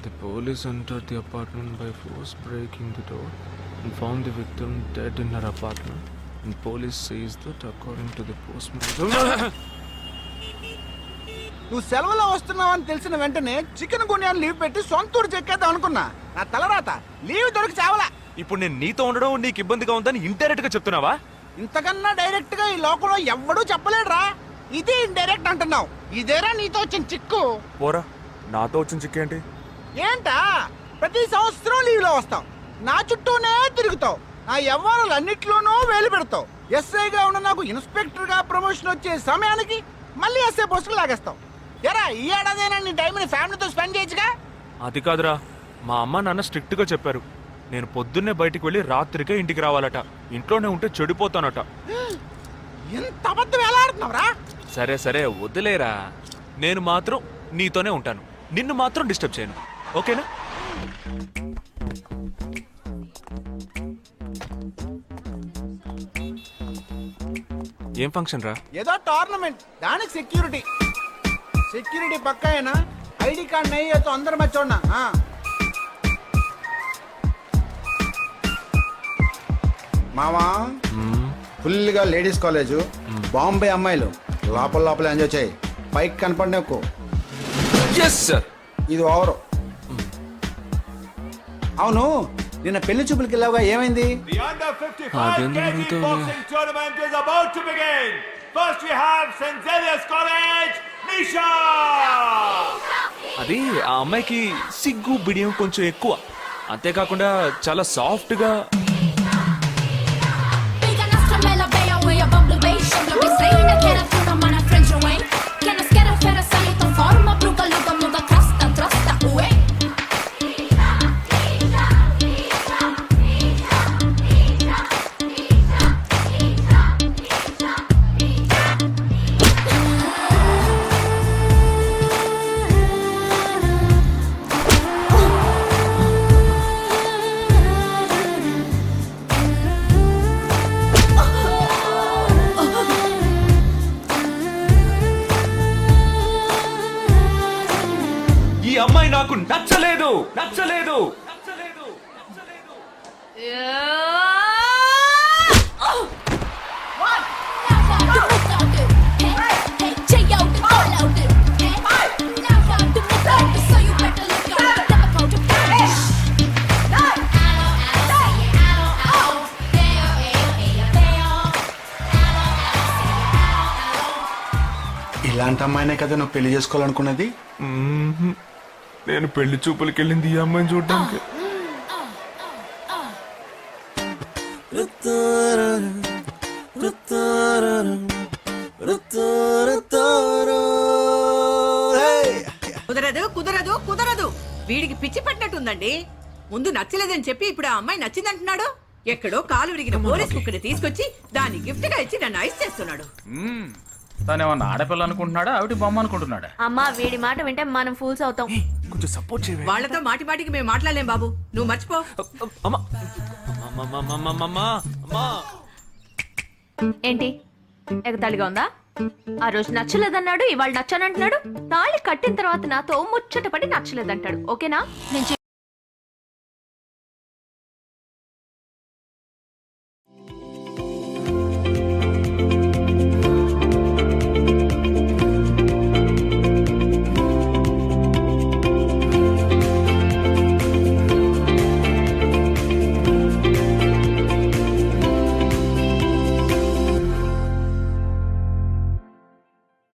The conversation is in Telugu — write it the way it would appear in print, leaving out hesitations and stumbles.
The police entered the apartment by force, breaking the door, and found the victim dead in her apartment. And police says that, according to the postmortem. నువ్వు సెలవులో వస్తున్నావని తెలిసిన వెంటనే చికెన్ గున్యాన్ని లీవ్ పెట్టి సొంత ఊరు చెక్కేద్దాం అనుకున్నా. నా తలరాత లీవ్ దొరికి చావలా. ఇప్పుడు నేను నీతో ఉండడం నీకు ఇబ్బందిగా ఉందని ఇండైరెక్ట్ గా చెప్తున్నావా? ఇంతకన్నా డైరెక్ట్ గా ఈ లోకంలో ఎవ్వడూ చెప్పలేడురా. ఇది ఇండైరెక్ట్ అంటున్నావు. ఇదేరా నీతో వచ్చిన చిక్కు. పోరా, నాతో వచ్చిన చిక్కేంటి? ఏంటా ప్రతి సంవత్సరం లీవ్ లో వస్తావు, నా చుట్టూనే తిరుగుతావు, నా వ్యవహారాలన్నిట్లోనూ వేలు పెడతావు. ఎస్ఐగా ఉన్న నాకు ఇన్స్పెక్టర్ గా ప్రమోషన్ వచ్చే సమయానికి మళ్ళీ ఎస్ఐ పోస్టుకు లాగేస్తావు. ఎరా ఈ ఏడాదైనా నీ టైంని ఫ్యామిలీతో స్పెండ్ చేయొచ్చుగా. అది కాదురా, మా అమ్మ నాన్న స్ట్రిక్ట్ గా చెప్పారు. నేను పొద్దున్నే బయటికి వెళ్ళి రాత్రికే ఇంటికి రావాలట. ఇంట్లోనే ఉంటే చెడిపోతానట. ఎంత అబద్ధం ఎలా ఆడుతున్నావురా? సరే సరే వదిలేరా, నేను మాత్రం నీతోనే ఉంటాను. నిన్ను మాత్రం డిస్టర్బ్ చేయను, ఓకేనా? ఏం ఫంక్షన్ రా? ఏదో టోర్నమెంట్, దానికి సెక్యూరిటీ పక్కా అయినా ఐడి కార్డ్ నై తో అందరం మర్చోన్నా. మావా ఫుల్ గా లేడీస్ కాలేజ్, బాంబే అమ్మాయిలు లోపల ఎంజాయ్ చేయి. పైకి కనపడి నాకు ఇది ఓవరు. అవును, నిన్న పెళ్లి చూపులకి వెళ్ళావుగా, ఏమైంది? అది ఆ అమ్మాయికి సిగ్గు బిడియం కొంచెం ఎక్కువ. అంతేకాకుండా చాలా సాఫ్ట్ గా. ఈ అమ్మాయి నాకు నచ్చలేదు. ఇలాంటి అమ్మాయినే కదా నువ్వు పెళ్లి చేసుకోవాలనుకున్నది? నేను పెళ్లి చూపులకి వెళ్ళింది ఈ అమ్మాయిని చూడడానికి. కుదరదు. వీడికి పిచ్చి పట్టినట్టుందండి. ముందు నచ్చలేదని చెప్పి ఇప్పుడు ఆ అమ్మాయి నచ్చిందంటున్నాడు. ఎక్కడో కాలు విరిగిన పోలీస్ కుక్కని తీసుకొచ్చి దాన్ని గిఫ్ట్ గా ఇచ్చి నన్ను ఐస్ చేస్తున్నాడు. తనేమన్నా ఆడపిల్ల అనుకుంటున్నాడా, ఆవిడ బొమ్మ అనుకుంటున్నాడా? అమ్మా, వీడి మాట వింటే మనం ఫూల్స్ అవుతాం. కొంచెం సపోర్ట్ చేయండి. వాళ్ళతో మాటి మాటికి మేము మాట్లాడలేం బాబు, నువ్వు మర్చిపో. ఏంటి ఎగతాళిగా ఉందా? ఆ రోజు నచ్చలేదన్నాడు, ఇవాళ నచ్చానంటున్నాడు. తాళి కట్టిన తర్వాత నాతో ముచ్చటపడి నచ్చలేదంటాడు. ఓకేనా?